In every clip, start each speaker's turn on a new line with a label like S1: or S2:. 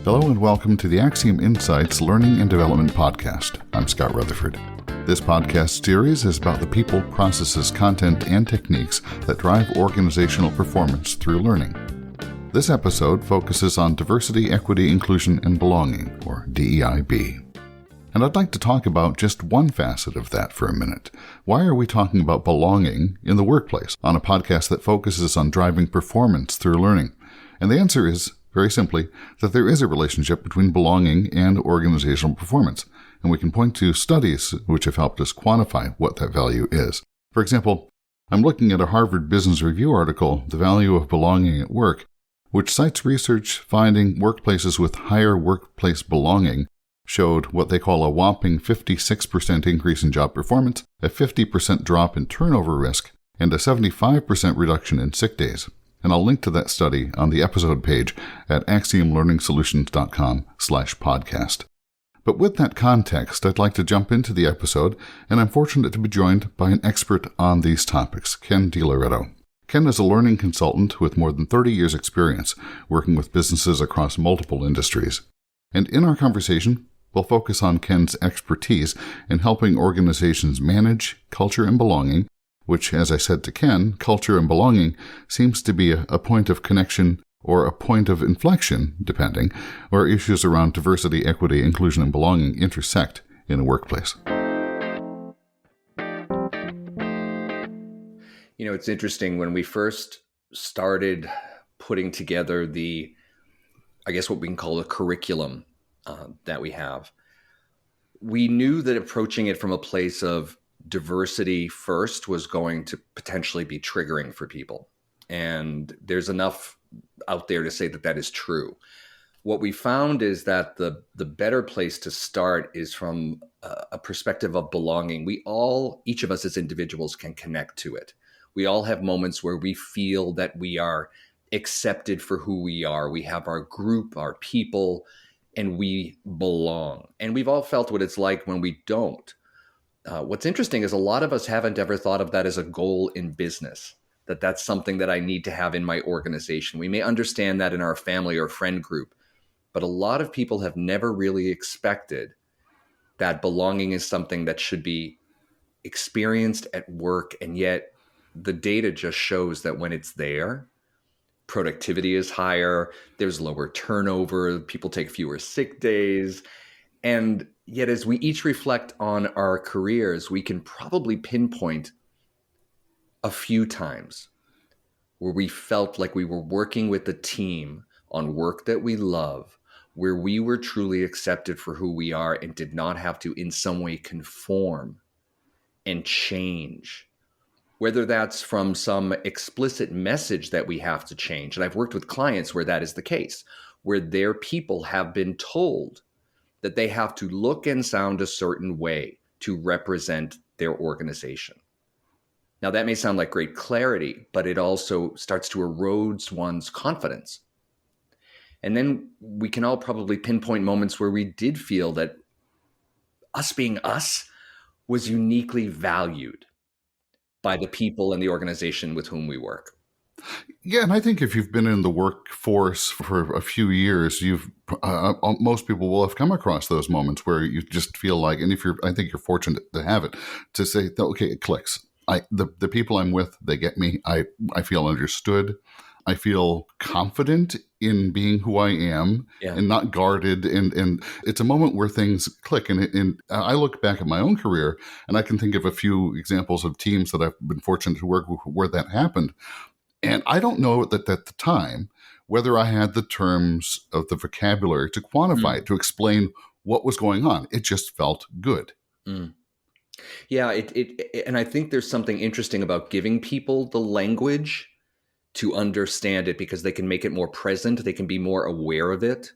S1: Hello and welcome to the AXIOM Insights Learning and Development Podcast. I'm Scott Rutherford. This podcast series is about the people, processes, content, and techniques that drive organizational performance through learning. This episode focuses on diversity, equity, inclusion, and belonging, or DEIB. And I'd like to talk about just one facet of that for a minute. Why are we talking about belonging in the workplace on a podcast that focuses on driving performance through learning? And the answer is, very simply, that there is a relationship between belonging and organizational performance, and we can point to studies which have helped us quantify what that value is. For example, I'm looking at a Harvard Business Review article, The Value of Belonging at Work, which cites research finding workplaces with higher workplace belonging showed what they call a whopping 56% increase in job performance, a 50% drop in turnover risk, and a 75% reduction in sick days. And I'll link to that study on the episode page at axiomlearningsolutions.com/podcast. But with that context, I'd like to jump into the episode, and I'm fortunate to be joined by an expert on these topics, Ken De Loreto. Ken is a learning consultant with more than 30 years' experience working with businesses across multiple industries. And in our conversation, we'll focus on Ken's expertise in helping organizations manage culture and belonging, which, as I said to Ken, culture and belonging seems to be a point of connection or a point of inflection, depending, where issues around diversity, equity, inclusion, and belonging intersect in a workplace.
S2: You know, it's interesting when we first started putting together what we can call a curriculum that we have. We knew that approaching it from a place of diversity first was going to potentially be triggering for people. And there's enough out there to say that that is true. What we found is that the better place to start is from a perspective of belonging. Each of us as individuals can connect to it. We all have moments where we feel that we are accepted for who we are. We have our group, our people, and we belong. And we've all felt what it's like when we don't. What's interesting is a lot of us haven't ever thought of that as a goal in business, that that's something that I need to have in my organization. We may understand that in our family or friend group, but a lot of people have never really expected that belonging is something that should be experienced at work. And yet the data just shows that when it's there, productivity is higher, there's lower turnover, people take fewer sick days. And yet, as we each reflect on our careers, we can probably pinpoint a few times where we felt like we were working with a team on work that we love, where we were truly accepted for who we are and did not have to in some way conform and change, whether that's from some explicit message that we have to change. And I've worked with clients where that is the case, where their people have been told that they have to look and sound a certain way to represent their organization. Now, that may sound like great clarity, but it also starts to erode one's confidence. And then we can all probably pinpoint moments where we did feel that us being us was uniquely valued by the people and the organization with whom we work.
S1: Yeah, and I think if you've been in the workforce for a few years, most people will have come across those moments where you just feel like, and I think you're fortunate to have it, to say, okay, it clicks. The people I'm with, they get me. I feel understood. I feel confident in being who I am and not guarded. And it's a moment where things click. And I look back at my own career, and I can think of a few examples of teams that I've been fortunate to work with where that happened. And I don't know that at the time whether I had the terms of the vocabulary to quantify it, to explain what was going on. It just felt good.
S2: Yeah, and I think there's something interesting about giving people the language to understand it, because they can make it more present, they can be more aware of it,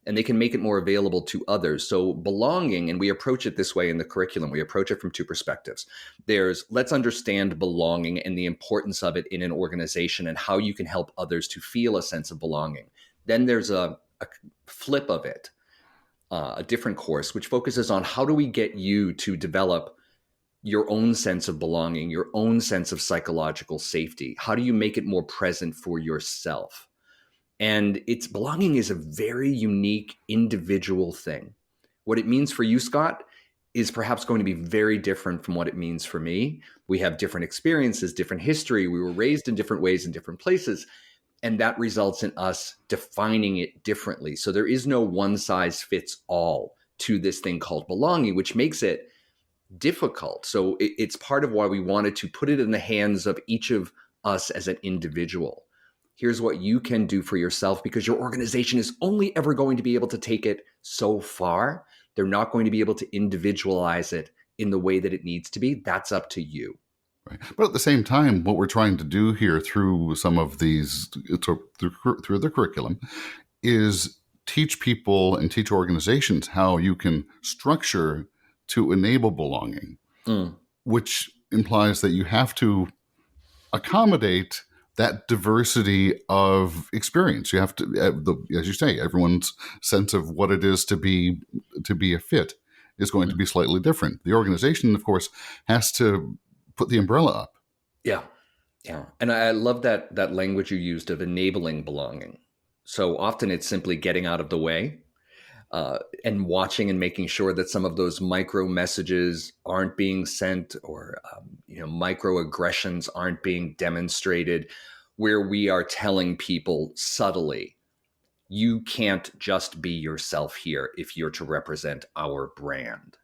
S2: and they can make it more available to others. So belonging, and we approach it this way in the curriculum, we approach it from two perspectives. There's, let's understand belonging and the importance of it in an organization and how you can help others to feel a sense of belonging. Then there's a flip of it, a different course, which focuses on how do we get you to develop your own sense of belonging, your own sense of psychological safety? How do you make it more present for yourself? And it's belonging is a very unique individual thing. What it means for you, Scott, is perhaps going to be very different from what it means for me. We have different experiences, different history. We were raised in different ways in different places. And that results in us defining it differently. So there is no one size fits all to this thing called belonging, which makes it difficult. So it's part of why we wanted to put it in the hands of each of us as an individual. Here's what you can do for yourself, because your organization is only ever going to be able to take it so far. They're not going to be able to individualize it in the way that it needs to be. That's up to you.
S1: Right. But at the same time, what we're trying to do here through some of these, through the curriculum, is teach people and teach organizations how you can structure to enable belonging, which implies that you have to accommodate that diversity of experience. You have to, as you say, everyone's sense of what it is to be a fit is going to be slightly different. The organization, of course, has to put the umbrella up.
S2: Yeah. And I love that language you used of enabling belonging. So often it's simply getting out of the way and watching and making sure that some of those micro messages aren't being sent, or microaggressions aren't being demonstrated, where we are telling people subtly, you can't just be yourself here if you're to represent our brand.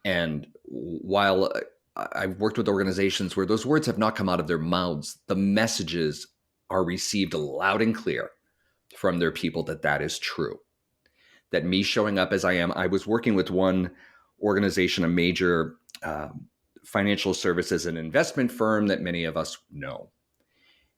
S2: And while I've worked with organizations where those words have not come out of their mouths, the messages are received loud and clear from their people that is true. That me showing up as I am. I was working with one organization, a major financial services and investment firm that many of us know.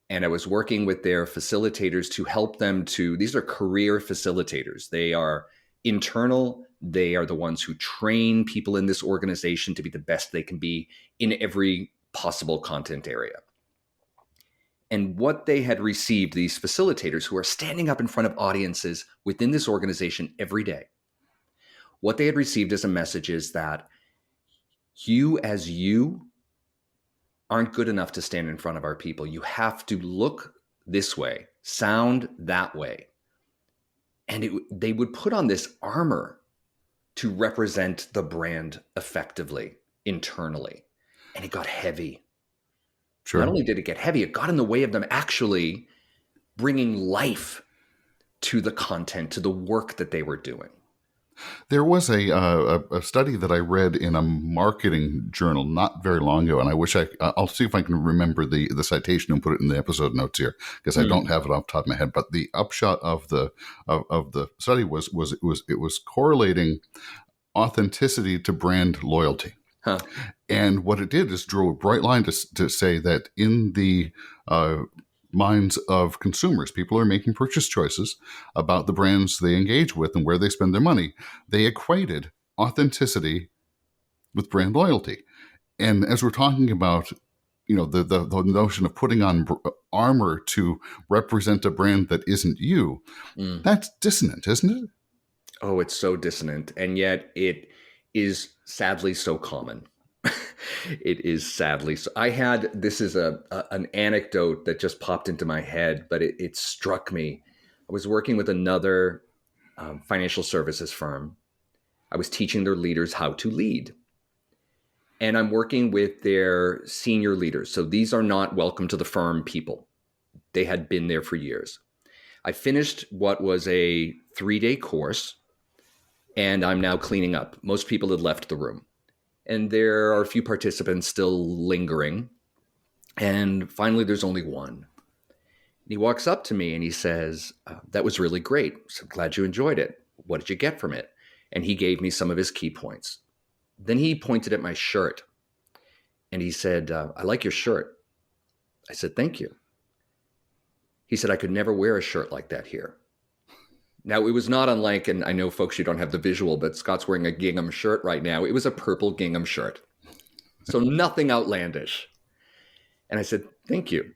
S2: And I was working with their facilitators to help them these are career facilitators. They are internal. They are the ones who train people in this organization to be the best they can be in every possible content area. And what they had received, these facilitators who are standing up in front of audiences within this organization every day, what they had received as a message is that you as you aren't good enough to stand in front of our people. You have to look this way, sound that way. And they would put on this armor to represent the brand effectively, internally. And it got heavy. Sure. Not only did it get heavy, it got in the way of them actually bringing life to the content, to the work that they were doing.
S1: There was a study that I read in a marketing journal not very long ago, and I wish I'll see if I can remember the citation and put it in the episode notes here, because I don't have it off the top of my head. But the upshot of the study was correlating authenticity to brand loyalty. Huh. And what it did is drew a bright line to say that in the minds of consumers, people are making purchase choices about the brands they engage with and where they spend their money. They equated authenticity with brand loyalty. And as we're talking about, the notion of putting on armor to represent a brand that isn't you, that's dissonant, isn't it?
S2: Oh, it's so dissonant. And yet it is sadly so common. It is sadly so. This is an anecdote that just popped into my head, but it struck me. I was working with another financial services firm. I was teaching their leaders how to lead. And I'm working with their senior leaders. So these are not welcome to the firm people. They had been there for years. I finished what was a 3-day course, and I'm now cleaning up. Most people had left the room. And there are a few participants still lingering. And finally, there's only one. And he walks up to me and he says, that was really great. So I'm glad you enjoyed it. What did you get from it? And he gave me some of his key points. Then he pointed at my shirt and he said, I like your shirt. I said, thank you. He said, I could never wear a shirt like that here. Now, it was not unlike, and I know folks, you don't have the visual, but Scott's wearing a gingham shirt right now. It was a purple gingham shirt. So nothing outlandish. And I said, thank you.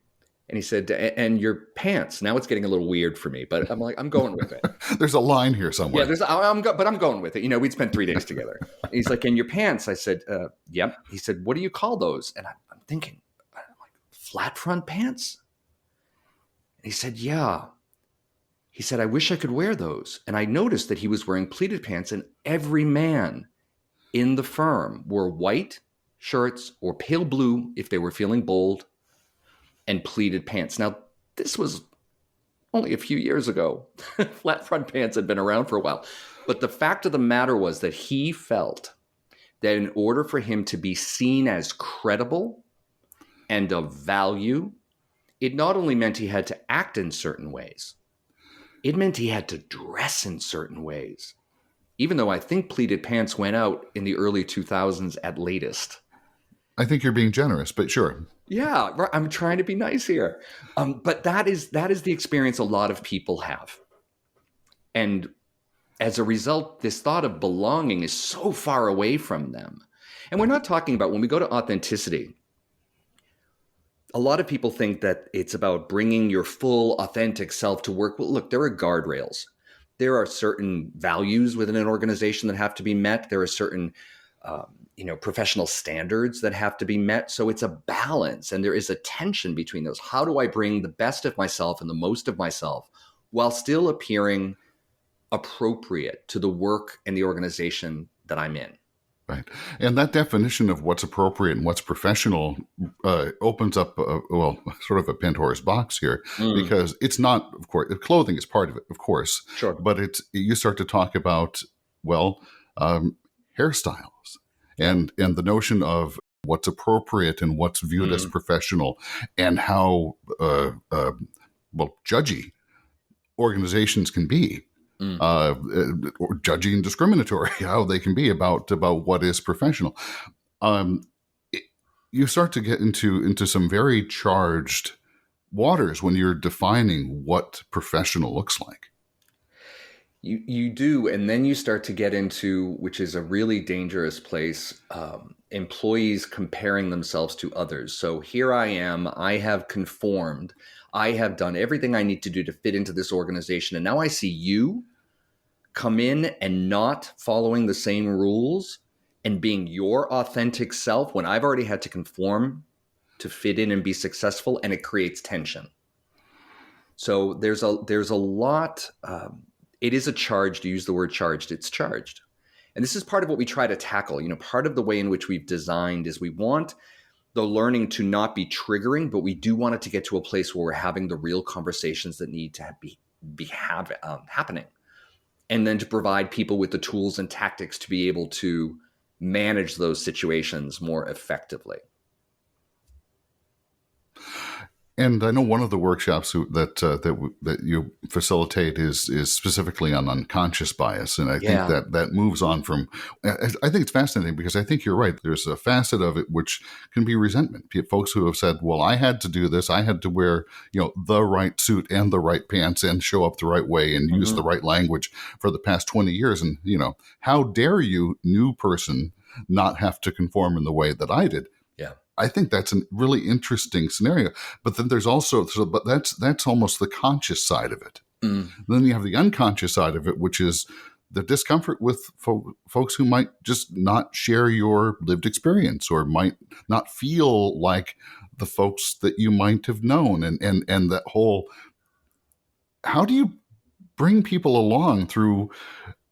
S2: And he said, and your pants. Now it's getting a little weird for me, but I'm like, I'm going with it.
S1: There's a line here somewhere.
S2: Yeah, but I'm going with it. We'd spent 3 days together. And he's like, and your pants? I said, yep. He said, what do you call those? And I'm thinking, flat front pants? And he said, yeah. He said, I wish I could wear those. And I noticed that he was wearing pleated pants, and every man in the firm wore white shirts or pale blue if they were feeling bold, and pleated pants. Now, this was only a few years ago. Flat front pants had been around for a while. But the fact of the matter was that he felt that in order for him to be seen as credible and of value, it not only meant he had to act in certain ways, it meant he had to dress in certain ways. Even though I think pleated pants went out in the early 2000s at latest.
S1: I think you're being generous, but sure.
S2: Yeah, I'm trying to be nice here. But that is the experience a lot of people have. And as a result, this thought of belonging is so far away from them. And we're not talking about, when we go to authenticity, a lot of people think that it's about bringing your full, authentic self to work. Well, look, there are guardrails. There are certain values within an organization that have to be met. There are certain, professional standards that have to be met. So it's a balance, and there is a tension between those. How do I bring the best of myself and the most of myself while still appearing appropriate to the work and the organization that I'm in?
S1: Right. And that definition of what's appropriate and what's professional opens up, sort of a Pandora's box here, because it's not, of course, clothing is part of it, of course.
S2: Sure.
S1: But you start to talk about, hairstyles and the notion of what's appropriate and what's viewed as professional, and how, judgy organizations can be. Or judgy and discriminatory, how they can be about what is professional. You start to get into some very charged waters when you're defining what professional looks like.
S2: You do, and then you start to get into, which is a really dangerous place, employees comparing themselves to others. So here I am, I have conformed, I have done everything I need to do to fit into this organization, and now I see you come in and not following the same rules and being your authentic self when I've already had to conform to fit in and be successful, and it creates tension. So there's a lot. It is a charged, to use the word charged, it's charged. And this is part of what we try to tackle. Part of the way in which we've designed is we want the learning to not be triggering, but we do want it to get to a place where we're having the real conversations that need to be happening. And then to provide people with the tools and tactics to be able to manage those situations more effectively.
S1: And I know one of the workshops that you facilitate is specifically on unconscious bias, and I think that moves on from. I think it's fascinating because I think you're right. There's a facet of it which can be resentment. Folks who have said, "Well, I had to do this. I had to wear the right suit and the right pants and show up the right way and use the right language for the past 20 years." And how dare you, new person, not have to conform in the way that I did?
S2: Yeah.
S1: I think that's a really interesting scenario. But then there's also, but that's almost the conscious side of it. Then you have the unconscious side of it, which is the discomfort with folks who might just not share your lived experience or might not feel like the folks that you might have known. And that whole, how do you bring people along through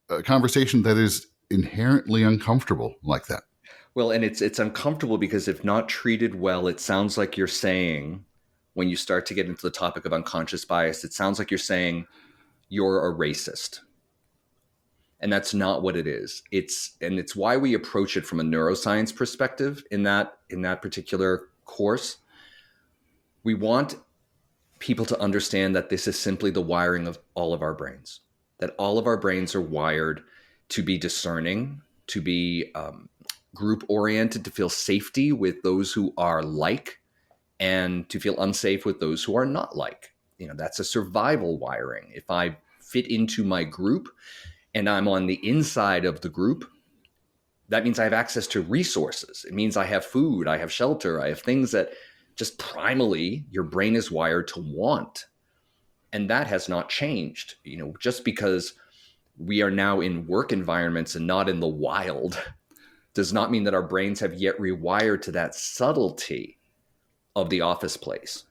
S1: a conversation that is inherently uncomfortable like that?
S2: Well, and it's uncomfortable because if not treated well, it sounds like you're saying, when you start to get into the topic of unconscious bias, it sounds like you're saying you're a racist. And that's not what it is. It's why we approach it from a neuroscience perspective in that particular course. We want people to understand that this is simply the wiring of all of our brains, that all of our brains are wired to be discerning, to be group oriented, to feel safety with those who are like, and to feel unsafe with those who are not like. That's a survival wiring. If I fit into my group and I'm on the inside of the group, that means I have access to resources. It means I have food, I have shelter, I have things that just primally your brain is wired to want. And that has not changed. Just because we are now in work environments and not in the wild does not mean that our brains have yet rewired to that subtlety of the office place.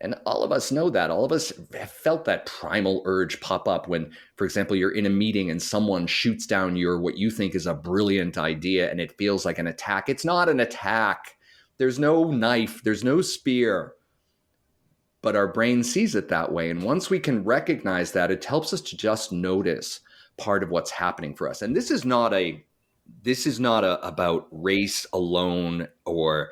S2: And all of us know that. All of us have felt that primal urge pop up when, for example, you're in a meeting and someone shoots down your what you think is a brilliant idea and it feels like an attack. It's not an attack. There's no knife. There's no spear. But our brain sees it that way. And once we can recognize that, it helps us to just notice part of what's happening for us. And this is not about race alone, or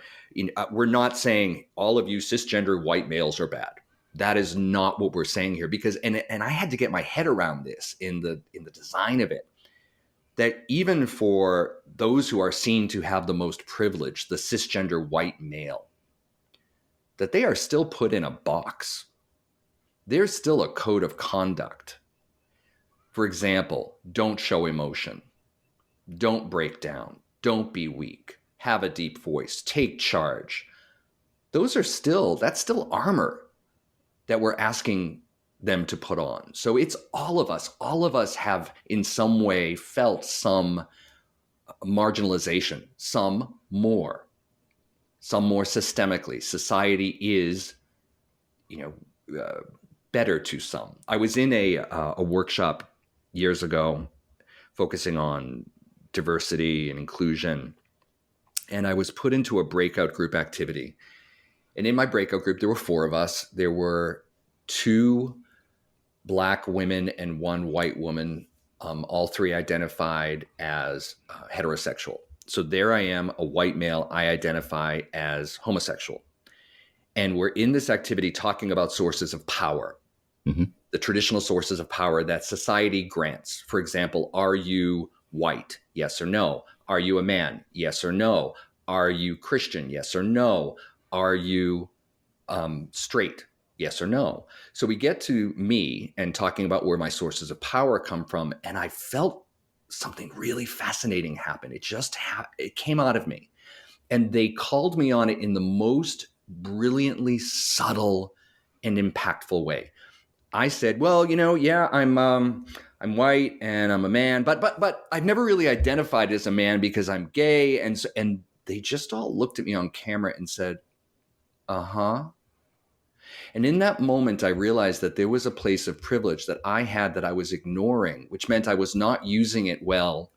S2: we're not saying all of you cisgender white males are bad. That is not what we're saying here, because and I had to get my head around this in the design of it, that even for those who are seen to have the most privilege, the cisgender white male, that they are still put in a box. There's still a code of conduct. For example, don't show emotion. Don't break down. Don't be weak. Have a deep voice. Take charge. That's still armor that we're asking them to put on. So it's all of us. All of us have in some way felt some marginalization, some more systemically. Society is, better to some. I was in a workshop years ago focusing on diversity and inclusion, and I was put into a breakout group activity. And in my breakout group, there were 4 of us. There were 2 Black women and 1 white woman, all 3 identified as heterosexual. So there I am, a white male, I identify as homosexual. And we're in this activity talking about sources of power, the traditional sources of power that society grants. For example, are you white? Yes or no. Are you a man? Yes or no. Are you Christian? Yes or no. Are you straight? Yes or no. So we get to me and talking about where my sources of power come from. And I felt something really fascinating happen. It came out of me. And they called me on it in the most brilliantly subtle and impactful way. I said, well, yeah, I'm white and I'm a man, but I've never really identified as a man because I'm gay. And they just all looked at me on camera and said, uh-huh. And in that moment, I realized that there was a place of privilege that I had that I was ignoring, which meant I was not using it well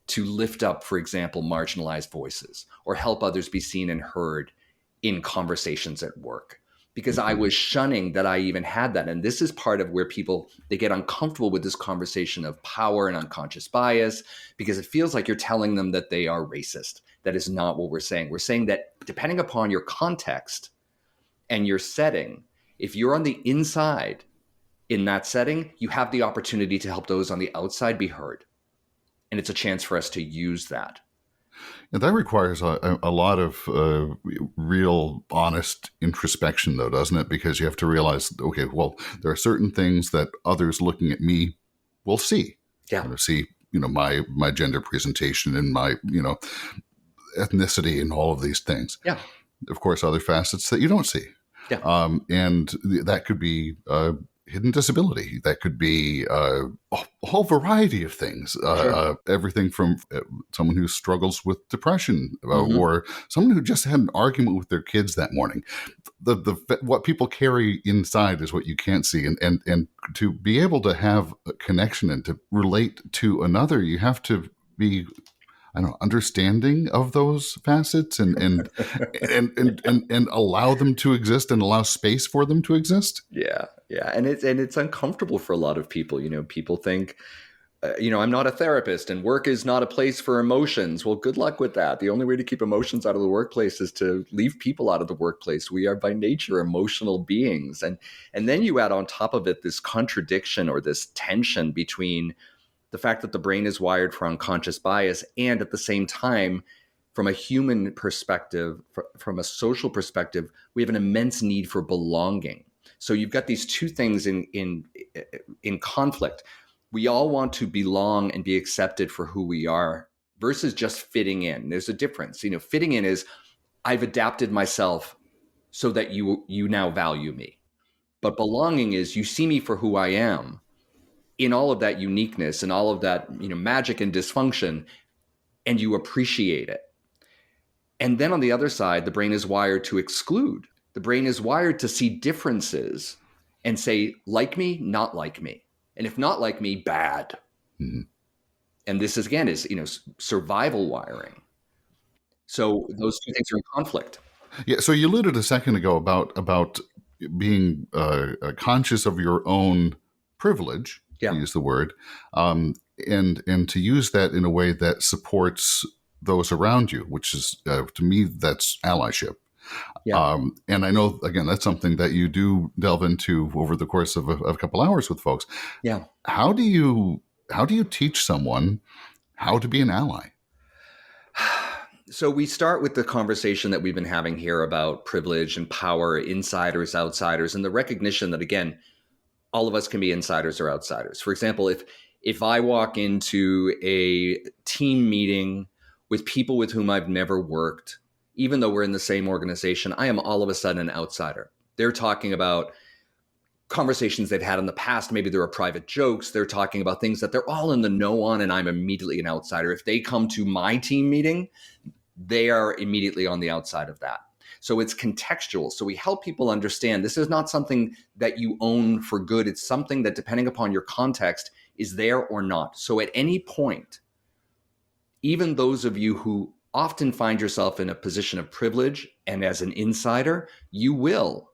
S2: to lift up, for example, marginalized voices or help others be seen and heard in conversations at work, because I was shunning that I even had that. And this is part of where they get uncomfortable with this conversation of power and unconscious bias, because it feels like you're telling them that they are racist. That is not what we're saying. We're saying that depending upon your context and your setting, if you're on the inside in that setting, you have the opportunity to help those on the outside be heard. And it's a chance for us to use that.
S1: And that requires a lot of real honest introspection, though, doesn't it? Because you have to realize, okay, well, there are certain things that others looking at me will see.
S2: Yeah.
S1: See, my gender presentation and my, ethnicity and all of these things.
S2: Yeah.
S1: Of course, other facets that you don't see.
S2: Yeah.
S1: And that could be hidden disability. That could be a whole variety of things.
S2: Sure.
S1: Everything from someone who struggles with depression, or someone who just had an argument with their kids that morning. What people carry inside is what you can't see, and to be able to have a connection and to relate to another, you have to be, understanding of those facets and allow them to exist and allow space for them to exist.
S2: Yeah. Yeah. And it's uncomfortable for a lot of people. People think, I'm not a therapist and work is not a place for emotions. Well, good luck with that. The only way to keep emotions out of the workplace is to leave people out of the workplace. We are by nature emotional beings. And then you add on top of it this contradiction or this tension between the fact that the brain is wired for unconscious bias, and at the same time, from a human perspective, from a social perspective, we have an immense need for belonging. So you've got these two things in conflict. We all want to belong and be accepted for who we are versus just fitting in. There's a difference. Fitting in is I've adapted myself so that you now value me. But belonging is you see me for who I am, in all of that uniqueness and all of that, magic and dysfunction, and you appreciate it. And then on the other side, the brain is wired to exclude. The brain is wired to see differences and say, like me, not like me. And if not like me, bad.
S1: Mm-hmm.
S2: And this is, again, is, survival wiring. So those two things are in conflict.
S1: Yeah. So you alluded a second ago about being conscious of your own privilege, to
S2: Yeah.
S1: use the word, and to use that in a way that supports those around you, which is to me that's allyship.
S2: Yeah.
S1: And I know, again, that's something that you do delve into over the course of a couple hours with folks.
S2: Yeah.
S1: How do you teach someone how to be an ally?
S2: So we start with the conversation that we've been having here about privilege and power, insiders, outsiders, and the recognition that, again, all of us can be insiders or outsiders. For example, if I walk into a team meeting with people with whom I've never worked, even though we're in the same organization, I am all of a sudden an outsider. They're talking about conversations they've had in the past. Maybe there are private jokes. They're talking about things that they're all in the know on, and I'm immediately an outsider. If they come to my team meeting, they are immediately on the outside of that. So it's contextual. So we help people understand this is not something that you own for good. It's something that, depending upon your context, is there or not. So at any point, even those of you who often find yourself in a position of privilege and as an insider, you will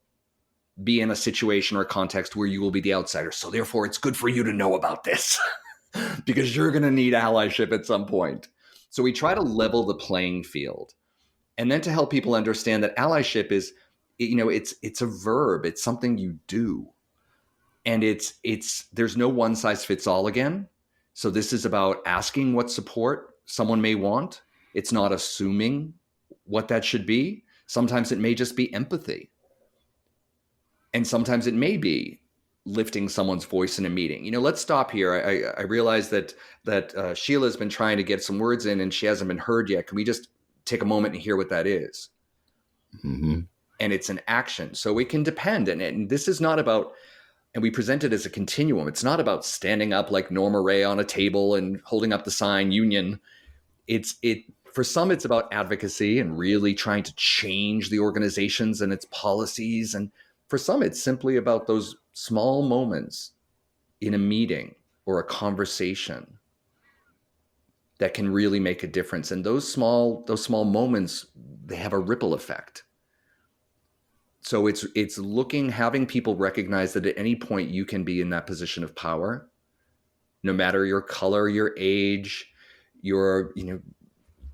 S2: be in a situation or a context where you will be the outsider. So therefore, it's good for you to know about this because you're going to need allyship at some point. So we try to level the playing field. And then to help people understand that allyship is, it's a verb. It's something you do. And there's no one size fits all again. So this is about asking what support someone may want. It's not assuming what that should be. Sometimes it may just be empathy. And sometimes it may be lifting someone's voice in a meeting. Let's stop here. I realize that Sheila's been trying to get some words in and she hasn't been heard yet. Can we just take a moment and hear what that is?
S1: Mm-hmm.
S2: And it's an action. So it can depend. And this is not about, and we present it as a continuum. It's not about standing up like Norma Ray on a table and holding up the sign union. For some, it's about advocacy and really trying to change the organizations and its policies. And for some, it's simply about those small moments in a meeting or a conversation that can really make a difference. And those small moments, they have a ripple effect. So it's having people recognize that at any point you can be in that position of power, no matter your color, your age, your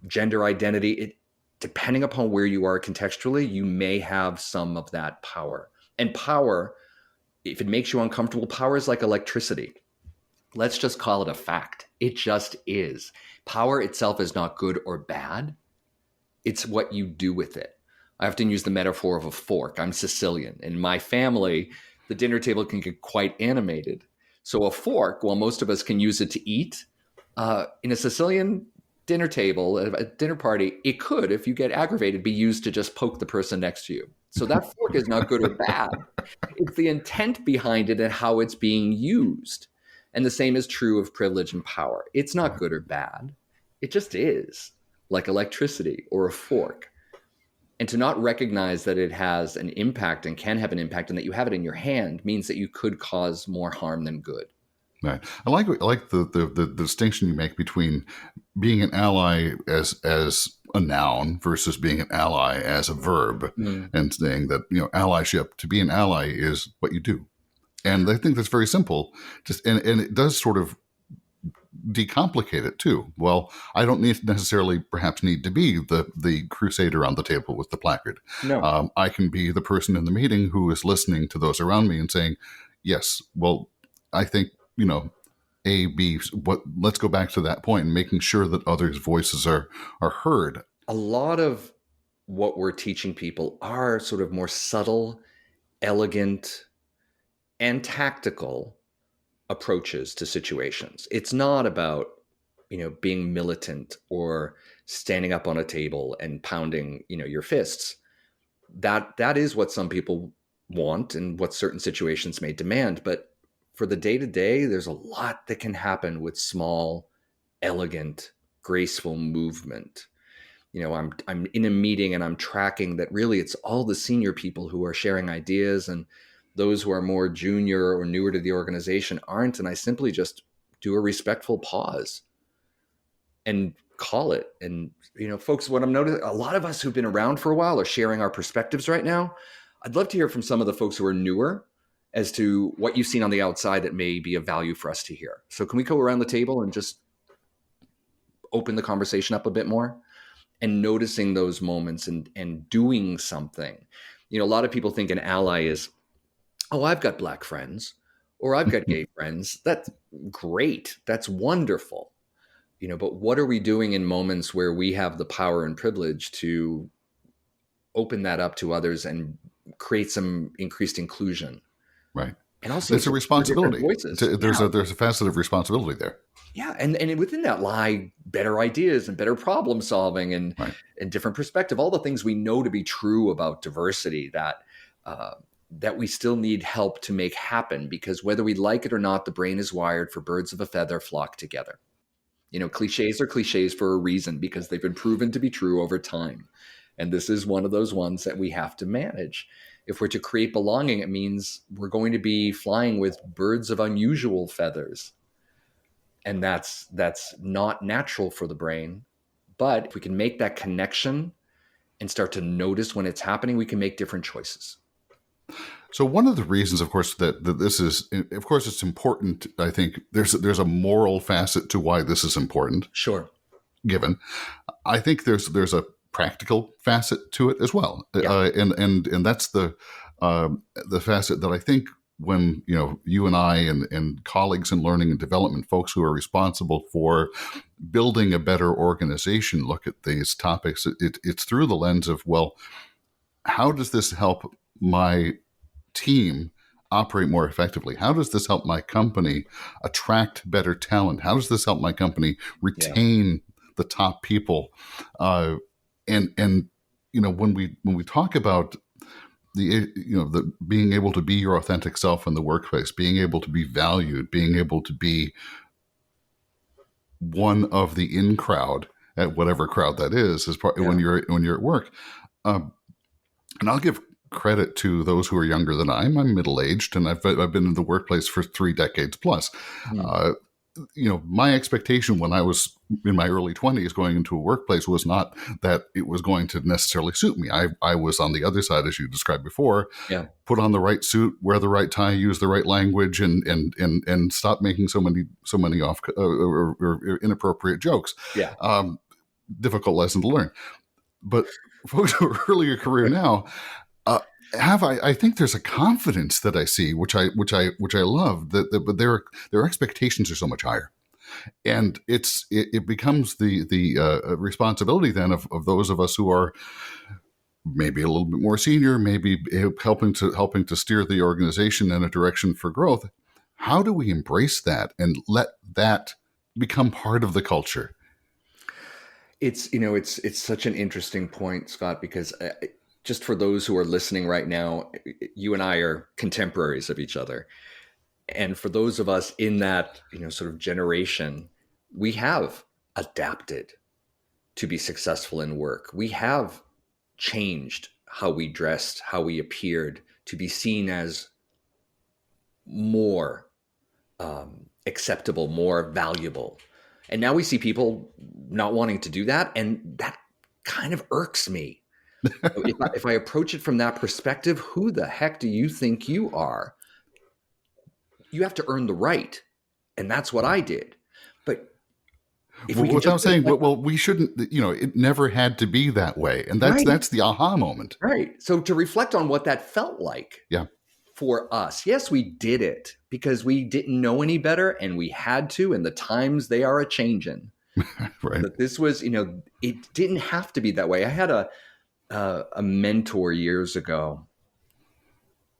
S2: gender identity. Depending upon where you are contextually, you may have some of that power. And power, if it makes you uncomfortable, power is like electricity. Let's just call it a fact. It just is. Power itself is not good or bad. It's what you do with it. I often use the metaphor of a fork. I'm Sicilian. In my family, the dinner table can get quite animated. So a fork, while most of us can use it to eat, in a Sicilian dinner table, a dinner party, it could, if you get aggravated, be used to just poke the person next to you. So that fork is not good or bad. It's the intent behind it and how it's being used. And the same is true of privilege and power. It's not good or bad. It just is, like electricity or a fork. And to not recognize that it has an impact and can have an impact and that you have it in your hand means that you could cause more harm than good.
S1: Right. I like the distinction you make between being an ally as a noun versus being an ally as a verb, and saying that allyship, to be an ally, is what you do. And I think that's very simple. And it does sort of decomplicate it too. Well, I don't necessarily perhaps need to be the crusader on the table with the placard.
S2: No.
S1: I can be the person in the meeting who is listening to those around me and saying, yes, well, I think, A, B, let's go back to that point and making sure that others' voices are heard.
S2: A lot of what we're teaching people are sort of more subtle, elegant, and tactical approaches to situations. It's not about, being militant or standing up on a table and pounding, your fists. That is what some people want and what certain situations may demand. But for the day-to-day, there's a lot that can happen with small, elegant, graceful movement. I'm in a meeting and I'm tracking that really it's all the senior people who are sharing ideas, and those who are more junior or newer to the organization aren't. And I simply just do a respectful pause and call it. And, folks, what I'm noticing, a lot of us who've been around for a while are sharing our perspectives right now. I'd love to hear from some of the folks who are newer as to what you've seen on the outside that may be of value for us to hear. So can we go around the table and just open the conversation up a bit more and noticing those moments and doing something? A lot of people think an ally is, oh, I've got Black friends or I've got gay friends. That's great. That's wonderful. But what are we doing in moments where we have the power and privilege to open that up to others and create some increased inclusion?
S1: Right.
S2: And also
S1: it's a responsibility.
S2: Voices.
S1: There's a facet of responsibility there.
S2: Yeah. And within that lie better ideas and better problem solving and different perspective, all the things we know to be true about diversity that we still need help to make happen, because whether we like it or not, the brain is wired for birds of a feather flock together. Cliches are cliches for a reason, because they've been proven to be true over time. And this is one of those ones that we have to manage. If we're to create belonging, it means we're going to be flying with birds of unusual feathers. And that's not natural for the brain. But if we can make that connection and start to notice when it's happening, we can make different choices.
S1: So one of the reasons, of course, that this is, of course, it's important. I think there's a moral facet to why this is important.
S2: Sure.
S1: Given, I think there's a practical facet to it as well, and that's the facet that I think when you and I and colleagues in learning and development, folks who are responsible for building a better organization, look at these topics. It's through the lens of, well, how does this help my team operate more effectively? How does this help my company attract better talent? How does this help my company retain the top people? And when we talk about the being able to be your authentic self in the workplace, being able to be valued, being able to be one of the in crowd at whatever crowd that is, when you're at work. And I'll give credit to those who are younger than I am. I'm middle-aged, and I've been in the workplace for 3 decades plus. My expectation when I was in my early 20s going into a workplace was not that it was going to necessarily suit me. I was on the other side, as you described before. Put on the right suit, wear the right tie, use the right language, and stop making so many off or inappropriate jokes. Difficult lesson to learn. But folks who are early in your career now, I think there's a confidence that I see, which I love, but their expectations are so much higher, and it becomes the responsibility then of those of us who are maybe a little bit more senior, maybe helping to steer the organization in a direction for growth. How do we embrace that and let that become part of the culture?
S2: It's such an interesting point, Scott, because just for those who are listening right now, you and I are contemporaries of each other. And for those of us in that, sort of generation, we have adapted to be successful in work. We have changed how we dressed, how we appeared, to be seen as more acceptable, more valuable. And now we see people not wanting to do that. And that kind of irks me. If I approach it from that perspective, who the heck do you think you are? You have to earn the right. And that's what I did. But if we
S1: without saying, well, we shouldn't, it never had to be that way. And that's the aha moment.
S2: Right. So to reflect on what that felt like for us. Yes, we did it because we didn't know any better and we had to, and the times they are a-changing.
S1: Right.
S2: But this was, it didn't have to be that way. I had a mentor years ago,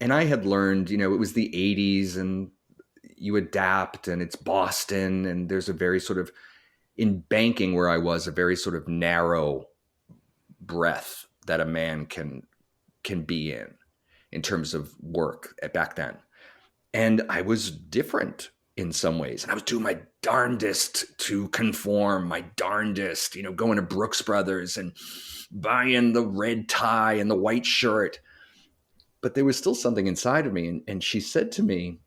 S2: and I had learned, it was the 80s and you adapt, and it's Boston, and there's a very sort of, in banking where I was, a very sort of narrow breadth that a man can be in terms of work back then. And I was different. in some ways. And I was doing my darndest to conform, my darndest, going to Brooks Brothers and buying the red tie and the white shirt. But there was still something inside of me. And she said to me,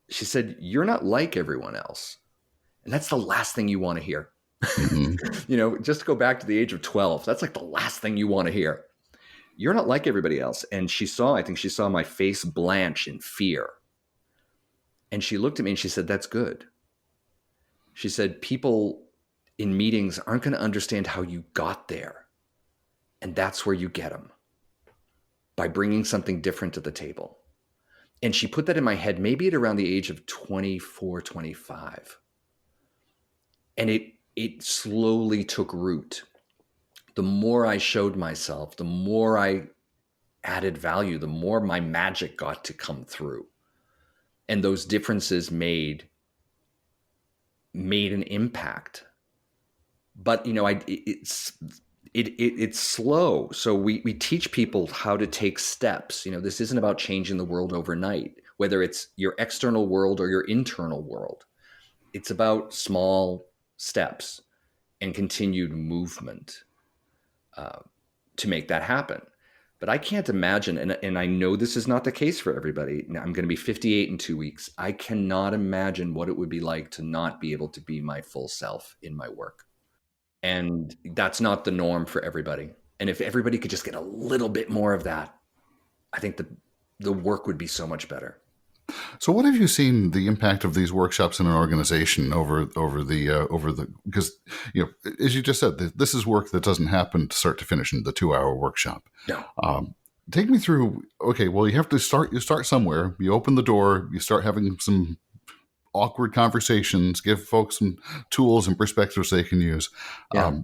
S2: she said, "You're not like everyone else." And that's the last thing you want to hear. Mm-hmm. Just to go back to the age of 12, that's like the last thing you want to hear. You're not like everybody else. And I think she saw my face blanch in fear. And she looked at me and she said, "That's good." She said, "People in meetings aren't going to understand how you got there. And that's where you get them, by bringing something different to the table." And she put that in my head, maybe at around the age of 24, 25. And it slowly took root. The more I showed myself, the more I added value, the more my magic got to come through. And those differences made an impact. But it's slow. So we teach people how to take steps. This isn't about changing the world overnight, whether it's your external world or your internal world. It's about small steps and continued movement to make that happen. But I can't imagine, and I know this is not the case for everybody. Now, I'm going to be 58 in 2 weeks. I cannot imagine what it would be like to not be able to be my full self in my work. And that's not the norm for everybody. And if everybody could just get a little bit more of that, I think the work would be so much better.
S1: So what have you seen the impact of these workshops in an organization over the because as you just said, this is work that doesn't happen to start to finish in the 2-hour workshop.
S2: No.
S1: Take me through. Okay, well, you have to start. You start somewhere. You open the door. You start having some awkward conversations. Give folks some tools and perspectives they can use.
S2: Yeah.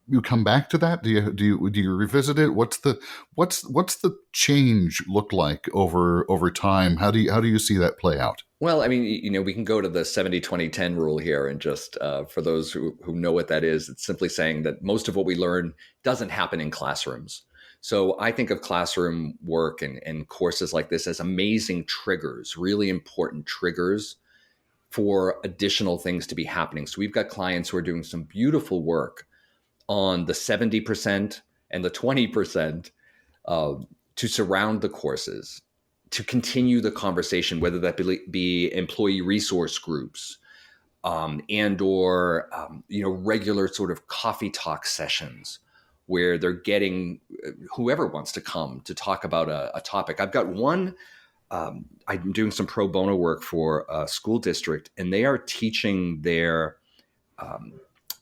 S1: You come back to that? Do you revisit it? What's the change look like over time? How do you see that play out?
S2: Well, I mean, we can go to the 70-20-10 rule here, and just for those who know what that is, it's simply saying that most of what we learn doesn't happen in classrooms. So I think of classroom work and courses like this as amazing triggers, really important triggers for additional things to be happening. So we've got clients who are doing some beautiful work on the 70% and the 20% to surround the courses, to continue the conversation, whether that be employee resource groups and or regular sort of coffee talk sessions where they're getting whoever wants to come to talk about a topic. I've got one, I'm doing some pro bono work for a school district, and they are teaching their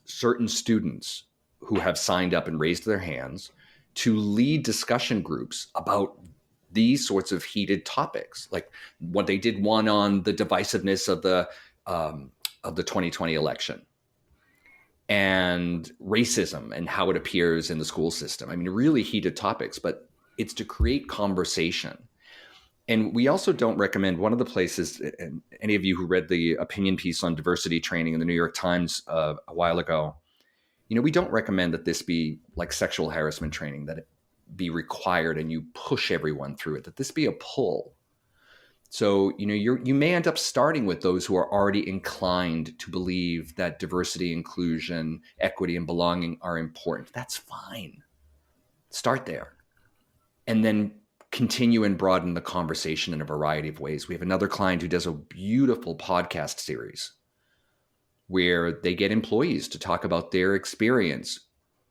S2: certain students who have signed up and raised their hands to lead discussion groups about these sorts of heated topics. Like what they did one on the divisiveness of the 2020 election and racism and how it appears in the school system. I mean, really heated topics, but it's to create conversation. And we also don't recommend, one of the places, and any of you who read the opinion piece on diversity training in the New York Times a while ago, we don't recommend that this be like sexual harassment training, that it be required and you push everyone through it, that this be a pull. So, you may end up starting with those who are already inclined to believe that diversity, inclusion, equity, and belonging are important. That's fine. Start there. And then continue and broaden the conversation in a variety of ways. We have another client who does a beautiful podcast series where they get employees to talk about their experience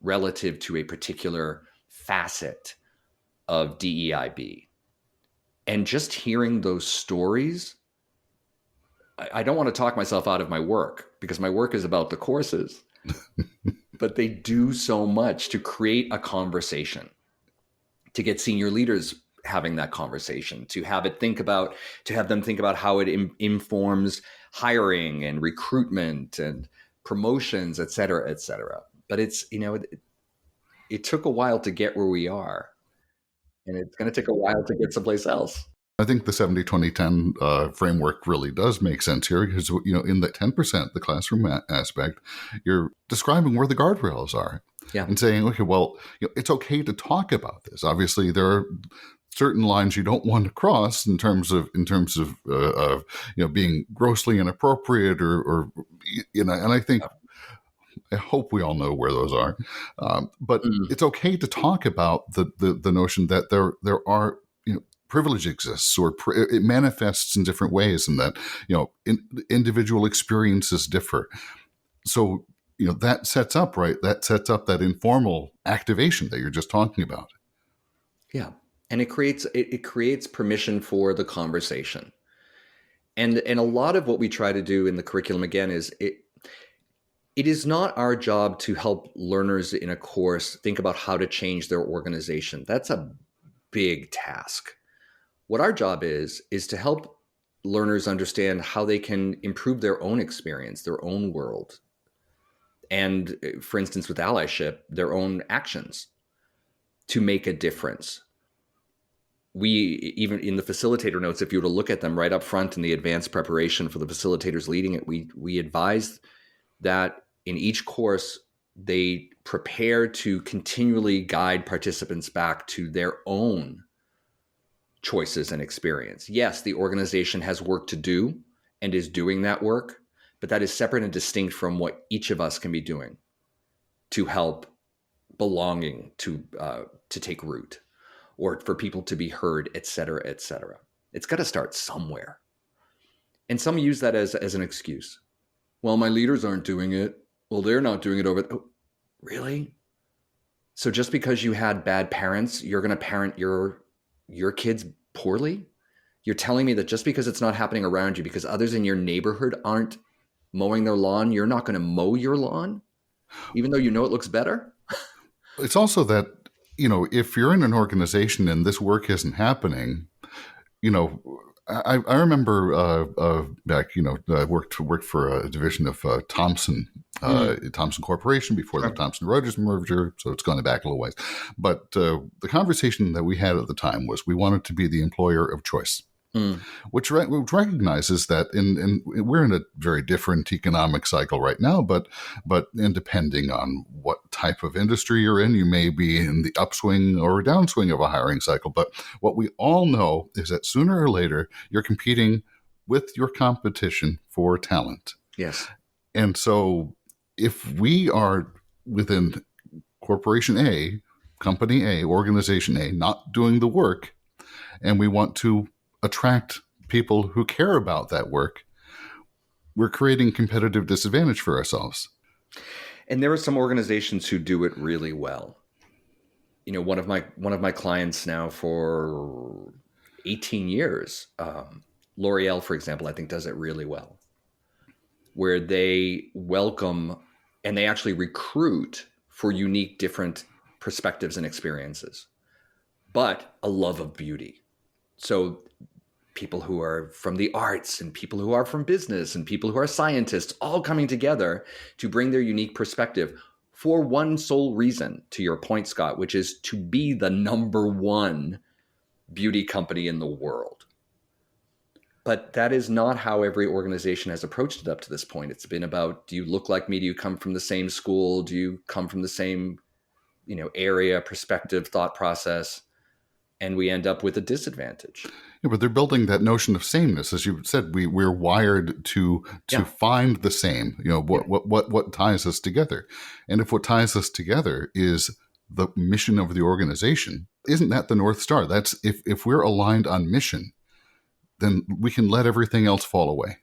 S2: relative to a particular facet of DEIB. And just hearing those stories, I don't want to talk myself out of my work because my work is about the courses, but they do so much to create a conversation, to get senior leaders having that conversation, to have them think about how it informs hiring and recruitment and promotions, et cetera, et cetera. But it's, it took a while to get where we are, and it's going to take a while to get someplace else.
S1: I think the 70-20-10 framework really does make sense here because, in the 10%, the classroom aspect, you're describing where the guardrails are.
S2: Yeah.
S1: And saying, okay, well, it's okay to talk about this. Obviously, there are certain lines you don't want to cross in terms of being grossly inappropriate or and I hope we all know where those are. But
S2: Mm.
S1: it's okay to talk about the notion that there are, privilege exists, or it manifests in different ways, and that, individual experiences differ. So, that sets up that informal activation that you're just talking about.
S2: Yeah. And it creates permission for the conversation. And a lot of what we try to do in the curriculum, again, is it is not our job to help learners in a course think about how to change their organization. That's a big task. What our job is to help learners understand how they can improve their own experience, their own world. And for instance, with allyship, their own actions to make a difference. We, even in the facilitator notes, if you were to look at them right up front in the advanced preparation for the facilitators leading it, we advise that in each course, they prepare to continually guide participants back to their own choices and experience. Yes, the organization has work to do and is doing that work, but that is separate and distinct from what each of us can be doing to help belonging to take root, or for people to be heard, et cetera, et cetera. It's got to start somewhere. And some use that as an excuse. Well, my leaders aren't doing it. Well, they're not doing it over. Oh, really? So just because you had bad parents, you're going to parent your kids poorly? You're telling me that just because it's not happening around you, because others in your neighborhood aren't mowing their lawn, you're not going to mow your lawn, even though you know it looks better?
S1: It's also that, if you're in an organization and this work isn't happening, I remember back, I worked for a division of Thomson Corporation before the Thomson Reuters merger, so it's gone back a little ways. But the conversation that we had at the time was we wanted to be the employer of choice. Which recognizes that we're in a very different economic cycle right now, but depending on what type of industry you're in, you may be in the upswing or downswing of a hiring cycle. But what we all know is that sooner or later you're competing with your competition for talent.
S2: Yes.
S1: And so if we are within Corporation A, Company A, Organization A, not doing the work, and we want to attract people who care about that work, we're creating competitive disadvantage for ourselves.
S2: And there are some organizations who do it really well. One of my clients now for 18 years, L'Oreal, for example, I think does it really well, where they welcome and they actually recruit for unique, different perspectives and experiences, but a love of beauty. So people who are from the arts and people who are from business and people who are scientists all coming together to bring their unique perspective for one sole reason, to your point, Scott, which is to be the number one beauty company in the world. But that is not how every organization has approached it up to this point. It's been about, do you look like me? Do you come from the same school? Do you come from the same, area, perspective, thought process? And we end up with a disadvantage.
S1: Yeah, but they're building that notion of sameness, as you said. We're wired to find the same. What ties us together, and if what ties us together is the mission of the organization, isn't that the North Star? That's if we're aligned on mission, then we can let everything else fall away.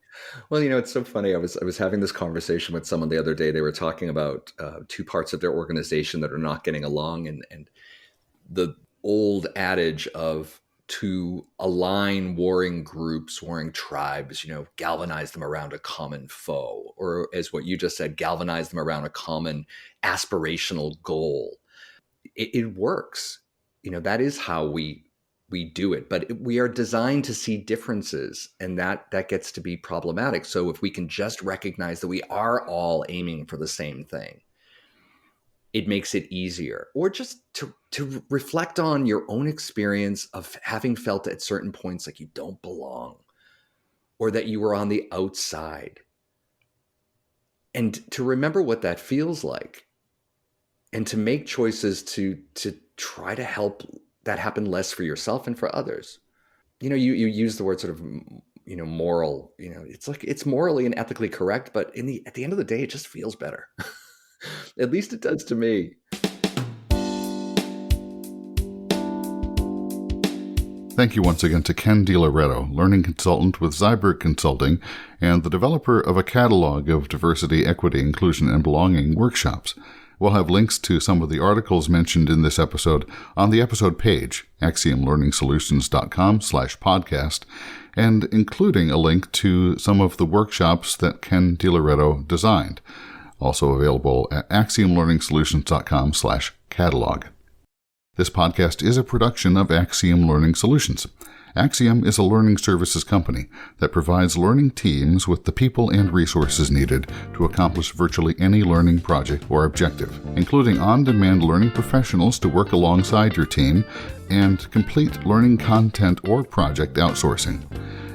S2: Well, it's so funny. I was having this conversation with someone the other day. They were talking about two parts of their organization that are not getting along, and the old adage of to align warring groups, warring tribes, galvanize them around a common foe, or as what you just said, galvanize them around a common aspirational goal. It works. That is how we do it, but we are designed to see differences, and that gets to be problematic. So if we can just recognize that we are all aiming for the same thing, it makes it easier. Or just to reflect on your own experience of having felt at certain points like you don't belong, or that you were on the outside, and to remember what that feels like, and to make choices to try to help that happen less for yourself and for others. You use the word sort of, moral, it's like it's morally and ethically correct, but at the end of the day, it just feels better. At least it does to me.
S1: Thank you once again to Ken De Loreto, learning consultant with Zeiberg Consulting and the developer of a catalog of diversity, equity, inclusion, and belonging workshops. We'll have links to some of the articles mentioned in this episode on the episode page, axiomlearningsolutions.com/podcast, and including a link to some of the workshops that Ken De Loreto designed, also available at axiomlearningsolutions.com/catalog. This podcast is a production of AXIOM Learning Solutions. AXIOM is a learning services company that provides learning teams with the people and resources needed to accomplish virtually any learning project or objective, including on-demand learning professionals to work alongside your team and complete learning content or project outsourcing.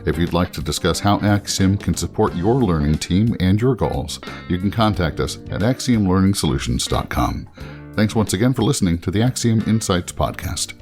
S1: If you'd like to discuss how AXIOM can support your learning team and your goals, you can contact us at axiomlearningsolutions.com. Thanks once again for listening to the AXIOM Insights podcast.